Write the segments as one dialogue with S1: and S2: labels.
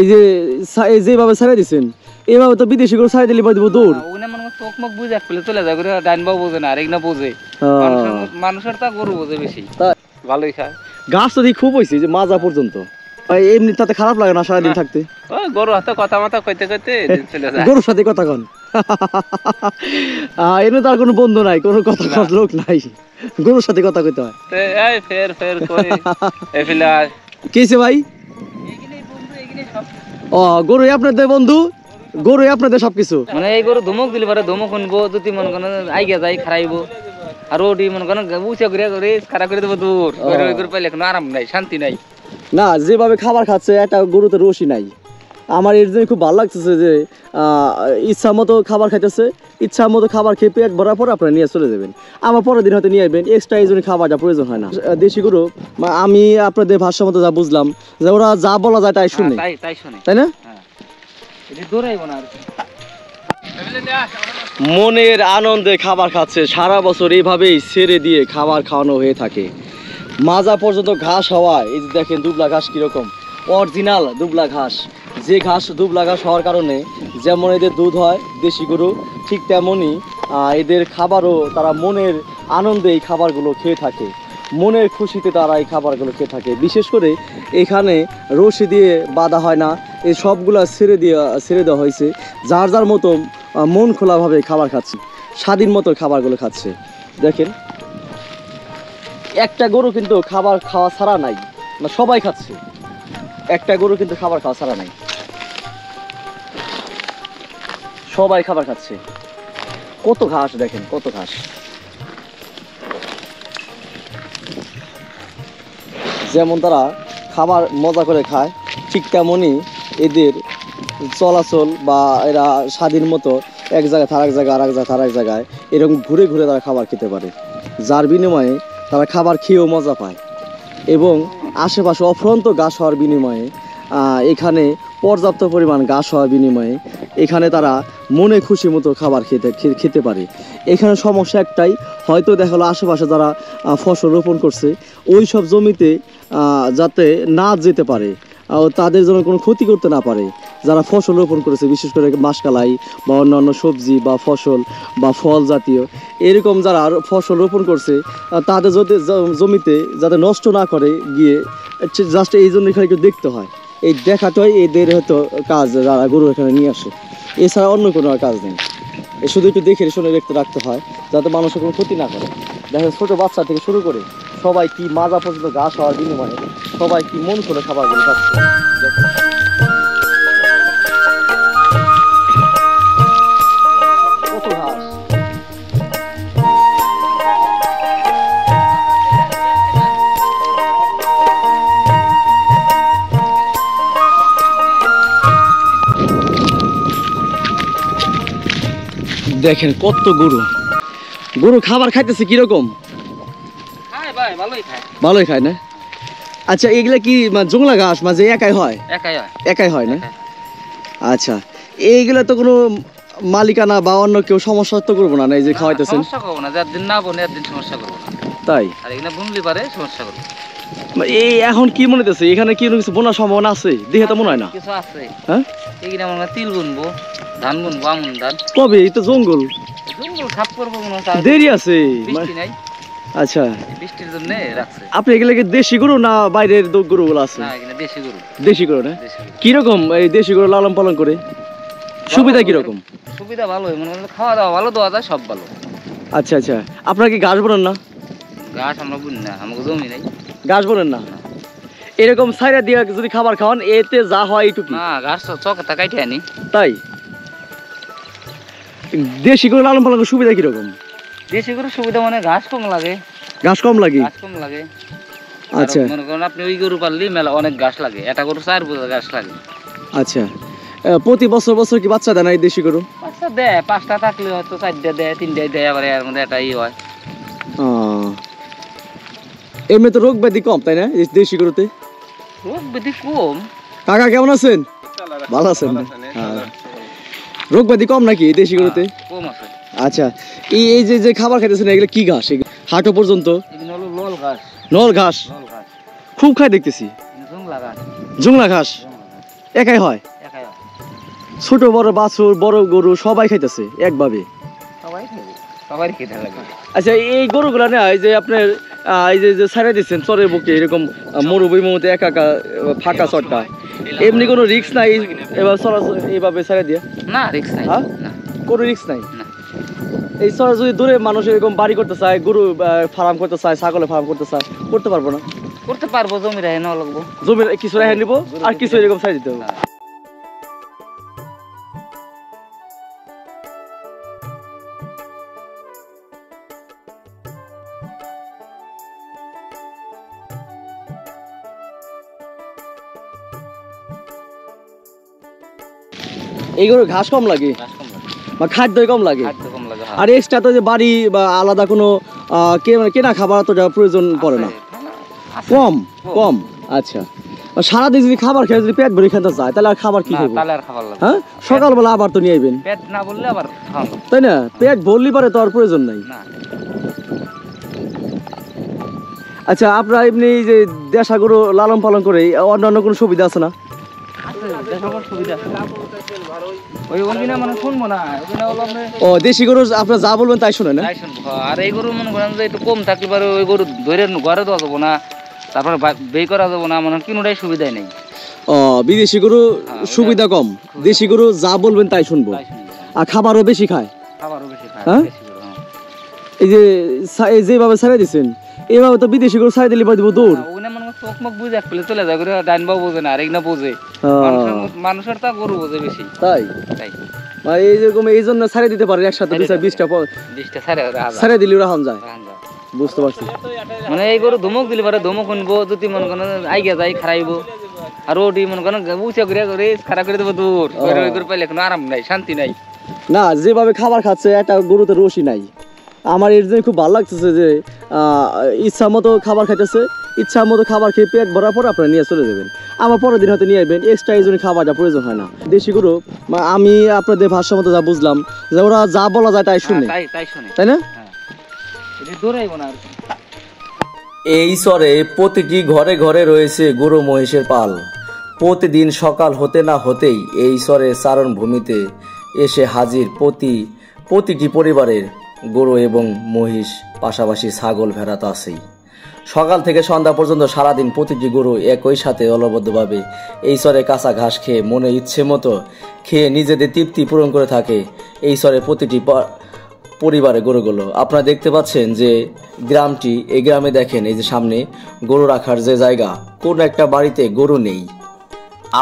S1: এই যে যেভাবে ছাড়াই দিচ্ছেন এইভাবে তো বিদেশি গরু ছাড়াই দিলে দিব দৌড়
S2: ওখানে মনে চোখ মুখ বুঝে ফেলে চলে যায় করে ডাইন বাবু বোঝে না আরেক না বোঝে মানুষের তা গরু বোঝে বেশি ভালোই খায়
S1: গাছ তো খুব হয়েছে যে মাজা পর্যন্ত এমনি তাতে খারাপ লাগে না সারাদিন থাকতে
S2: গরু হাতে কথা মাথা কইতে কইতে চলে যায়
S1: গরুর সাথে কথা কন এনে তো আর কোনো বন্ধু নাই কোনো কথা কর লোক নাই গরুর সাথে কথা কইতে হয়
S2: এই ফের ফের করে এফিলা
S1: কিছে ভাই ও গরু আপনাদের বন্ধু গরু আপনাদের সবকিছু
S2: মানে এই গরু ধমক দিলে পারে ধমক শুনবো যদি মনে করেন আইগা যাই খারাইবো আর ওটি মনে করেন উঁচা করে খারাপ করে দেবো দূর গরু পাইলে কোনো আরাম নাই শান্তি নাই
S1: না যেভাবে খাবার খাচ্ছে একটা গরুতে রসই নাই আমার এর জন্য খুব ভালো লাগতেছে যে ইচ্ছা মতো খাবার খাইতেছে ইচ্ছা মতো খাবার খেয়ে পেট ভরার পর আপনারা নিয়ে চলে যাবেন আমার পরের দিন হয়তো নিয়ে আসবেন এক্সট্রা এই জন্য খাবারটা প্রয়োজন হয় না দেশি গরু আমি আপনাদের ভাষা মতো যা বুঝলাম যে ওরা যা বলা যায় তাই শুনে তাই না মনের আনন্দে খাবার খাচ্ছে সারা বছর এইভাবেই ছেড়ে দিয়ে খাবার খাওয়ানো হয়ে থাকে মাজা পর্যন্ত ঘাস হওয়ায় এই যে দেখেন দুবলা ঘাস কিরকম অরিজিনাল দুবলা ঘাস যে ঘাস দুবলা ঘাস হওয়ার কারণে যেমন এদের দুধ হয় দেশি গরু ঠিক তেমনই এদের খাবারও তারা মনের আনন্দে এই খাবারগুলো খেয়ে থাকে মনের খুশিতে তারা এই খাবারগুলো খেয়ে থাকে বিশেষ করে এখানে রশি দিয়ে বাঁধা হয় না এই সবগুলা ছেড়ে দেওয়া হয়েছে যার যার মতো মন খোলাভাবে খাবার খাচ্ছে স্বাধীন মতো খাবারগুলো খাচ্ছে দেখেন একটা গরু কিন্তু খাবার খাওয়া ছাড়া নাই না সবাই খাচ্ছে একটা গরু কিন্তু খাবার খাওয়া ছাড়া নাই সবাই খাবার খাচ্ছে কত ঘাস দেখেন কত ঘাস যেমন তারা খাবার মজা করে খায় ঠিক তেমনই এদের চলাচল বা এরা স্বাধীন মতো এক জায়গায় আরেক জায়গায় আরেক জায়গায় আরেক জায়গায় এরকম ঘুরে ঘুরে তারা খাবার খেতে পারে যার বিনিময়ে তারা খাবার খেয়েও মজা পায় এবং আশেপাশে অফুরন্ত ঘাস হওয়ার বিনিময়ে এখানে পর্যাপ্ত পরিমাণ ঘাস হওয়ার বিনিময়ে এখানে তারা মনে খুশি মতো খাবার খেতে পারে এখানে সমস্যা একটাই হয়তো দেখা গেলো আশেপাশে যারা ফসল রোপণ করছে ওই সব জমিতে যাতে না যেতে পারে তাদের জন্য কোনো ক্ষতি করতে না পারে যারা ফসল রোপণ করেছে বিশেষ করে মাসকালাই বা অন্যান্য সবজি বা ফসল বা ফল জাতীয় এরকম যারা ফসল রোপণ করছে তাদের যদি জমিতে যাতে নষ্ট না করে গিয়ে জাস্ট এই জন্য এখানে একটু দেখতে হয় এই দেখাটাই এদের হয়তো কাজ যারা গরু এখানে নিয়ে আসে এছাড়া অন্য কোনো কাজ নেই শুধু একটু দেখে শুনে দেখতে রাখতে হয় যাতে মানুষের কোনো ক্ষতি না করে দেখেন ছোটো বাচ্চা থেকে শুরু করে সবাই কি মাজা পর্যন্ত ঘাস হওয়ার বিনিময়ে সবাই কি মন করে খাবারগুলো খাচ্ছে দেখেন কত ঘাস দেখেন কত গরু গরু খাবার খাইতেছে কিরকম ভালোই খায় না আচ্ছা এগুলা কি জংলা ঘাস মাঝে একাই হয় না আচ্ছা এইগুলা তো কোনো মালিকানা বা অন্য কেউ সমস্যা তো করবো না এই যে খাওয়াইতেছেন তাই এই এখন কি মনে হচ্ছে এখানে কি কিছু বোনার সম্ভাবনা আছে দেখে তো মনে হয় না
S2: কিছু আছে হ্যাঁ তিল বুনবো ধান বুনবো আমন ধান
S1: কবে এই তো জঙ্গল
S2: খাপ করবো
S1: দেরি আছে আচ্ছা
S2: বৃষ্টির জন্য রাখছে
S1: আপনি এগুলো কি দেশি গরু না বাইরের গরুগুলো আছে দেশি গরু না কিরকম এই দেশি গরু লালন পালন করে সুবিধা কিরকম
S2: সুবিধা ভালোই মনে করেন খাওয়া দাওয়া ভালো দেওয়া যায় সব ভালো
S1: আচ্ছা আচ্ছা আপনারা কি ঘাস বোনেন না
S2: ঘাস আমরা বুনি না আমাকে জমি নাই
S1: ঘাস বোনেন না এরকম সাইরা দিয়ে যদি খাবার খাওয়ান এতে যা হয় এইটুকু
S2: না ঘাস চকটা কাইটে আনি
S1: তাই দেশি গরু লালন পালন করার সুবিধা কিরকম
S2: দেশি গরুর সুবিধা মানে ঘাস কম লাগে
S1: আচ্ছা
S2: মনে করেন আপনি ওই গরু পাললে মেলা অনেক ঘাস লাগে এটা গরু 4 বোঝা ঘাস লাগে
S1: আচ্ছা প্রতি বছর কি বাচ্চা দেয় না এই দেশি গরু
S2: বাচ্চা দেয় 5টা থাকলে হয়তো 4টা দেয় 3টা দেয় আবার এর মধ্যে এটাই হয়
S1: এমনি তো রোগ ব্যাধি কম তাই না এই দেশি গরুতে
S2: রোগ ব্যাধি কম
S1: কাকা কেমন আছেন ভালো আছেন রোগ ব্যাধি কম নাকি এই দেশি গরুতে
S2: কম আছে
S1: আচ্ছা এই যে খাবার খাইতেছেন এগুলো কি ঘাস হাঁটু পর্যন্ত নল ঘাস খুব খাই দেখতেছি জংলা ঘাস একাই হয়?
S2: একাই হয়।
S1: ছোট বড় বাছুর বড় গরু সবাই খাইতেছে একভাবে?
S2: সবাই খাবে, সবারই খেতে লাগে।
S1: আচ্ছা, এই গরুগুলা না এই যে আপনার এই যে ছাড়া দিচ্ছেন চরের বুকে এরকম মরুভূমির মধ্যে একা একা ফাঁকা চরটা, এমনি কোনো রিস্ক নাই এবার চলাচল এইভাবে ছাড়া দিয়ে?
S2: না রিস্ক নাই।
S1: হ্যাঁ?
S2: না
S1: কোনো রিস্ক নাই?
S2: না।
S1: এই চরে যদি দূরে মানুষ এরকম বাড়ি করতে চায়, গরু ফার্ম করতে চায়, ছাগলের ফার্ম করতে চায়, করতে পারবো না?
S2: করতে পারবো, জমি রাখে নেওয়া লাগবো।
S1: জমি কিছু রেখে নিবো আর কিছু এরকম ছাড়া দিতে হবে। এই গরু ঘাস কম লাগে
S2: ঘাস কম লাগে,
S1: বা খাদ্য কম লাগে,
S2: খাদ্য কম লাগে।
S1: আর এক্সট্রা তো যে বাড়ি বা আলাদা কোনো কেনা খাবার তো প্রয়োজন পড়ে না, কম কম। আচ্ছা, সারাদিন যদি খাবার খেয়ে যদি পেট ভরে খেতে চায় তাহলে আর খাবার কি খাবো?
S2: তাহলে আর খাবার লাগবে।
S1: হ্যাঁ, সকালবেলা আবার তো নিয়ে আইবেন,
S2: পেট না বললে আবার খাওয়া লাগবে।
S1: তাই না? পেট ভরলি পারে তো আর প্রয়োজন নাই।
S2: না
S1: আচ্ছা, আপনারা এমনি যে দেশা গরু লালন পালন করে অন্যান্য কোনো সুবিধা আছে না?
S2: আছে, দেখাবার সুবিধা আছে। ওই ওখানে মানে শুনবো না, ওখানে হলো আপনি
S1: ও দেশি গরু আপনারা যা বলবেন তাই শুনে না?
S2: তাই শুনবো। আর এই গরু মনে করেন যে একটু কম থাকলে পারে ওই গরু ধরে ঘরে দেওয়া যাবো না, তারপরে বেই করা যাবো না, মানে কোনোটাই সুবিধাই নেই।
S1: ও বিদেশি গরু সুবিধা কম, দেশি গরু যা বলবেন তাই শুনবো,
S2: তাই শুনবো।
S1: আর খাবারও বেশি খায়।
S2: খাবারও বেশি খায়,
S1: হ্যাঁ?
S2: দেশি গরু, হ্যাঁ।
S1: এই যে যেভাবে ছাড়াই দিচ্ছেন এইভাবে তো বিদেশি গরু ছাড়াই দিলে দিব দৌড়।
S2: ওখানে মনে করেন চোখ মুখ বুঝে এক পেলে চলে যায়, করে ডাইন বাবু বোঝে না, আর এক না বোঝে। মানুষের তা গরু বোঝে বেশি,
S1: তাই
S2: তাই
S1: এই যেরকম এই জন্য ছাড়াই দিতে পারেন একসাথে 20টা ছাড়াই দিলে রাহান যায়। বুঝতে পারছি।
S2: মানে এই গরু ধমক দিলে পারে ধমক শুনবো, যদি মনে করেন আইগা যায় খারাইবো, আর ওটি মনে করেন উঁচা করে খারাপ করে দেবো দূর করে পাইলে কোনো আরাম নাই, শান্তি নাই।
S1: না, যেভাবে খাবার খাচ্ছে একটা গরুতে রসই নাই। আমার এর জন্য খুব ভালো লাগতেছে যে ইচ্ছা মতো খাবার খাইতেছে, ইচ্ছা মতো খাবার খেয়ে পেট ভরার পর আপনারা নিয়ে চলে যাবেন, আবার পরের দিন হয়তো নিয়ে আসবেন, এক্সট্রা এই জন্য খাবারটা প্রয়োজন হয় না। দেশি গরু আমি আপনাদের ভাষা মতো যা বুঝলাম যে ওরা যা বলা যায় তাই শুনে,
S2: তাই শুনে,
S1: তাই না?
S2: দৌড়াইবো না আর কি।
S1: এই চরে প্রতিটি ঘরে ঘরে রয়েছে গরু মহিষের পাল। প্রতিদিন সকাল হতে না হতেই এই চরে চারণ ভূমিতে এসে হাজির প্রতিটি পরিবারের গরু এবং মহিষ, পাশাপাশি ছাগল ভেড়া তো আছেই। সকাল থেকে সন্ধ্যা পর্যন্ত সারাদিন প্রতিটি গরু একই সাথে দলবদ্ধভাবে এই চরে কাঁচা ঘাস খেয়ে মনে ইচ্ছে মতো খেয়ে নিজেদের তৃপ্তি পূরণ করে থাকে এই চরে প্রতিটি পরিবারে গরুগুলো। আপনারা দেখতে পাচ্ছেন যে গ্রামটি, এই গ্রামে দেখেন এই যে সামনে গরু রাখার যে জায়গা, কোন একটা বাড়িতে গরু নেই।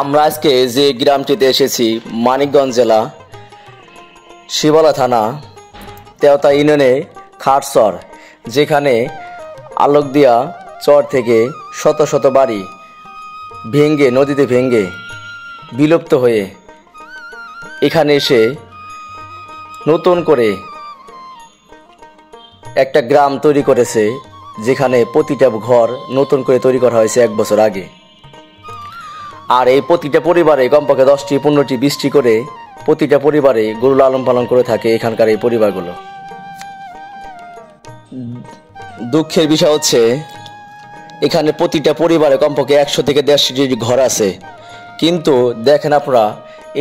S1: আমরা আজকে যে গ্রামটিতে এসেছি মানিকগঞ্জ জেলা শিবলা থানা তেওতা ইউনিয়নে খাটচর, যেখানে আলোকদিয়া চর থেকে শত শত বাড়ি ভেঙ্গে নদীতে ভেঙ্গে বিলুপ্ত হয়ে এখানে এসে নতুন করে একটা গ্রাম তৈরি করেছে, যেখানে প্রতিটা ঘর নতুন করে তৈরি করা হয়েছে 1 বছর আগে। আর এই প্রতিটা পরিবারে কমপক্ষে 10টি 15টি 20টি করে প্রতিটা পরিবারে গরু লালন পালন করে থাকে এখানকার এই পরিবারগুলো। দুঃখের বিষয় হচ্ছে এখানে প্রতিটা পরিবারে কমপক্ষে 100 থেকে 150টি ঘর আছে, কিন্তু দেখেন আপনারা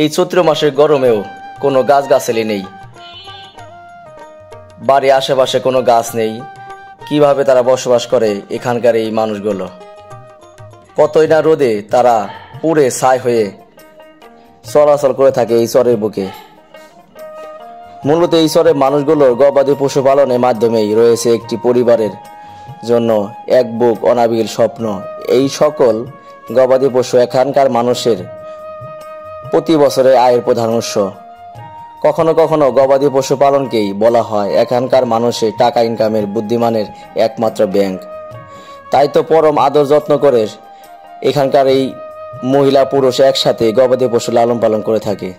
S1: এই চৈত্র মাসের গরমেও কোনো গাছগাছালি নেই, বাড়ির আশেপাশে কোনো গাছ নেই। কিভাবে তারা বসবাস করে এখানকার এই মানুষগুলো? কতই না রোদে তারা পুড়ে ছাই হয়ে চলাচল করে থাকে এই চরের বুকে। মূলত এই চরের মানুষগুলোর গবাদি পশুপালনের মাধ্যমেই রয়েছে একটি পরিবারের জন্য এক বুক অনাবিল স্বপ্ন। এই সকল গবাদি পশু এখানকার মানুষের প্রতি বছরের আয়ের প্রধান উৎস। কখনো কখনো গবাদি পশু পালনকেই বলা হয় এখানকার মানুষের টাকা ইনকামের বুদ্ধিমানের একমাত্র ব্যাংক। তাই তো পরম আদর যত্ন করে এখানকার এই মহিলা পুরুষ একসাথে গবাদি পশু লালন পালন করে থাকে।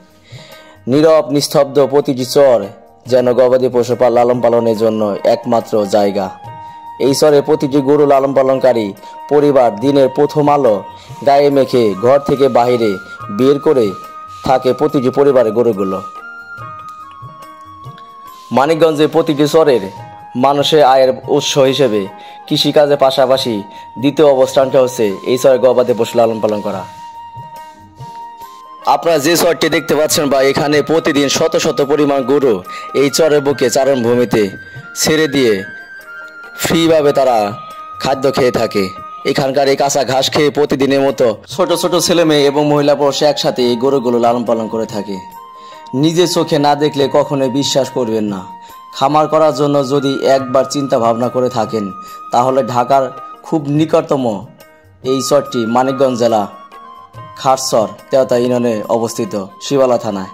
S1: নীরব নিস্তব্ধ প্রতিটি চর যেন গবাদি পশু লালন পালনের জন্য একমাত্র জায়গা। এই চরে প্রতিটি গরু লালন পালনকারী পরিবার দিনের প্রথম আলো গায়ে মেখে ঘর থেকে বাইরে বের করে থাকে প্রতিটি পরিবারের গরুগুলো। মানিকগঞ্জে প্রতিটি চরের মানুষের আয়ের উৎস হিসেবে কৃষিকাজের পাশাপাশি দ্বিতীয় অবস্থানটা হচ্ছে এই চরে গবাদি পশু লালন পালন করা। আপনারা যে চরটি দেখতে পাচ্ছেন বা এখানে প্রতিদিন শত শত পরিমাণ গরু এই চরের বুকে চারণভূমিতে ছেড়ে দিয়ে ফ্রিভাবে তারা খাদ্য খেয়ে থাকে। এখানকার এই কাঁচা ঘাস খেয়ে প্রতিদিনের মতো ছোট ছোট ছেলে মেয়ে এবং মহিলা পুরুষ একসাথে এই গরুগুলো লালন পালন করে থাকে। নিজের চোখে না দেখলে কখনোই বিশ্বাস করবেন না। খামার করার জন্য যদি একবার চিন্তা ভাবনা করে থাকেন তাহলে ঢাকার খুব নিকটতম এই চরটি মানিকগঞ্জ জেলা খারচর তেওতা ইউনিয়নে অবস্থিত শিবালা থানায়।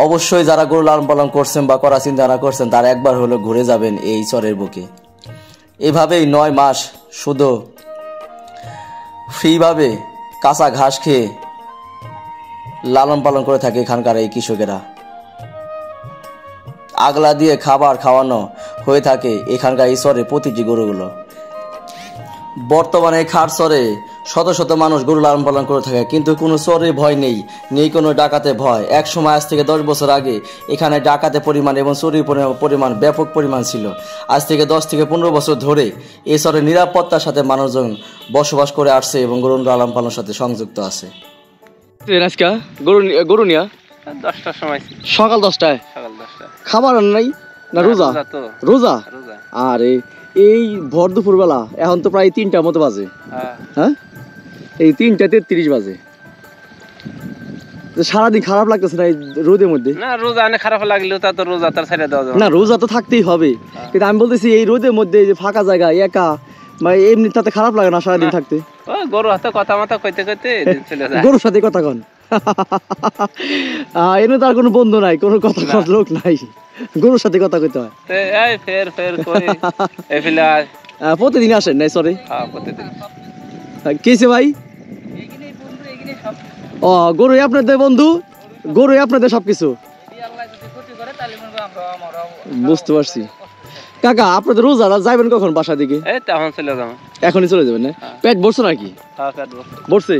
S1: অবশ্যই যারা গরু লালন পালন করছেন বা করার চিন্তা ভাবনা করছেন তারা একবার হলো ঘুরে যাবেন এই চরের বুকে। এভাবেই 9 মাস শুধু ফ্রিভাবে কাঁচা ঘাস খেয়ে লালন পালন করে থাকে এখানকার এই কৃষকেরা। আগলা দিয়ে খাবার খাওয়ানো হয়ে থাকে এখানকার এই চরে প্রতিটি গরুগুলো। বর্তমানে খারচরে শত শত মানুষ গরু লালন পালন করে থাকে, কিন্তু কোনো চোরের ভয় নেই, নেই কোনো ডাকাতে ভয়। এক সময় আজ থেকে 10 বছর আগে এখানে ডাকাতের পরিমাণ এবং চুরির পরিমাণ ব্যাপক পরিমাণ ছিল। আজ থেকে 10 থেকে 15 বছর ধরে এই চরে নিরাপত্তার সাথে মানুষজন বসবাস করে আসছে এবং গরু লালন পালনের সাথে সংযুক্ত আছে। গরু নিয়া
S2: 10টার সময়
S1: সকাল 10টায়
S2: সকাল 10টা
S1: খাবার নাই না রোজা? রোজা। আরে এই ভর দুপুর বেলা এখন তো প্রায় 3টার মতো বাজে। হ্যাঁ এই 3:33 বাজে। সারাদিন খারাপ লাগতেছে না এই রোদের মধ্যে?
S2: না রোজা অনেক খারাপ লাগলেও তা তো রোজা তার ছেড়ে দেওয়া যাবে
S1: না, রোজা তো থাকতেই হবে। কিন্তু আমি বলতেছি এই রোদের মধ্যে যে ফাঁকা জায়গা একা মানে এমনি তাতে খারাপ লাগে না সারাদিন থাকতে?
S2: গরুর হাতে কথা মাথা কইতে কইতে চলে যায়।
S1: গরুর সাথে কথা কন? এনে তার কোনো বন্ধু নাই, কোনো কথা কর লোক নাই, গরুর সাথে কথা কইতে হয়।
S2: এই ফের ফের কই এফিলা
S1: প্রতিদিন আসেন নাই? সরি
S2: হ্যাঁ প্রতিদিন।
S1: কেছে ভাই? ও গরুই আপনাদের বন্ধু, গরুই আপনাদের সবকিছু? বুঝতে পারছি। কাকা আপনাদের রোজা যাবেন কখন বাসা দিকে?
S2: এই তখন চলে যাবো।
S1: এখনই চলে যাবেন না? পেট ভরছে নাকি?
S2: হ্যাঁ পেট
S1: ভরছে।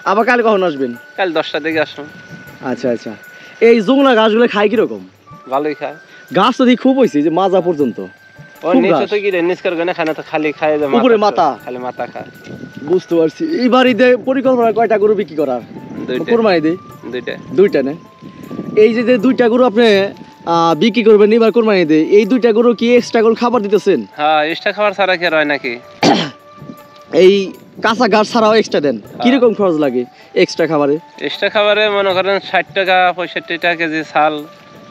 S1: আবার কাল কখন আসবেন?
S2: কাল 10টার দিকে আসুন।
S1: আচ্ছা আচ্ছা। এই জংলা গাছগুলো খায় কিরকম?
S2: ভালোই খায়।
S1: গাছ তো খুব হয়েছে যে মাজা পর্যন্ত।
S2: ওই নিচে তো কি রে নিষ্কার গনে খানা তো খালি খায় যে
S1: উপরে মাথা,
S2: খালি মাথা খায়।
S1: বুঝতে পারছি। এইবার ঈদে পরিকল্পনা কয়টা গরু বিক্রি করার? কোরবানি দে দুইটা না? এই যে 2টা গরু আপনি বিক্রি করবেন এবার কোরবানি দে, এই 2টা গরু কি এক্সট্রা করে খাবার দিতেছেন?
S2: হ্যাঁ এক্সট্রা খাবার ছাড়া কি হয় নাকি?
S1: এই কাঁচা ঘাস ছাড়াও এক্সট্রা দেন? কিরকম খরচ লাগে এক্সট্রা খাবারে?
S2: এক্সট্রা খাবারে মনে করেন 60 টাকা 65 টাকা কেজি চাল,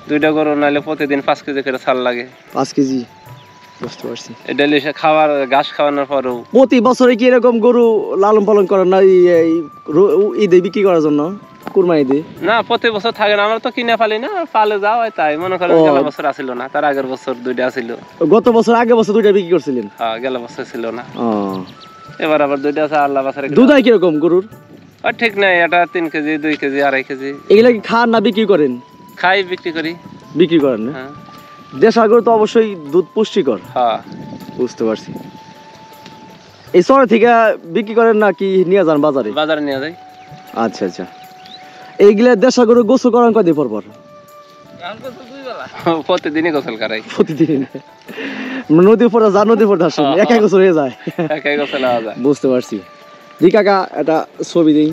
S2: 2টা গরু নাইলে প্রতিদিন 5 কেজি করে চাল লাগে। 5 কেজি? বুঝতে পারছি। এটা খাবার ঘাস খাওয়ানোর পরেও প্রতি বছরে কি এরকম গরু লালন পালন করেন না ঈদে বিক্রি করার জন্য কুরবানি ঈদে? না প্রতি বছর থাকে না, আমরা তো কিনে পালি না, পালে যাও তাই মনে করেন গেল বছর আসিল না, তার আগের বছর 2টা আসিল। গত বছর আগের বছর 2টা বিক্রি করছিলেন? হ্যাঁ গেল বছর ছিল না, এবার আবার 2টা আছে আল্লাহ বাছারে। দুধ হয় কিরকম গরুর? ঠিক নাই, এটা 3 কেজি 2 কেজি 2.5 কেজি। এগুলা কি খান না বিক্রি করেন? খাই বিক্রি করি। বিক্রি করেন না? হ্যাঁ। দেশাল গরু তো অবশ্যই দুধ পুষ্টিকর। হ্যাঁ বুঝতে পারছি। এই শহর থেকে বিক্রি করেন না কি নিয়ে যান বাজারে? বাজারে নিয়ে যাই। আচ্ছা আচ্ছা। এইগুলা দেশাল গরু গোসল করান কয়দিন পর পর? প্রতিদিনই গোসল করাই। প্রতিদিন? নদীর পর যা নদীর পর আসেন একাই গোসল হয়ে যায়? একাই গোসল হওয়া যায়। বুঝতে পারছি। জি কাকা একটা ছবি দিই।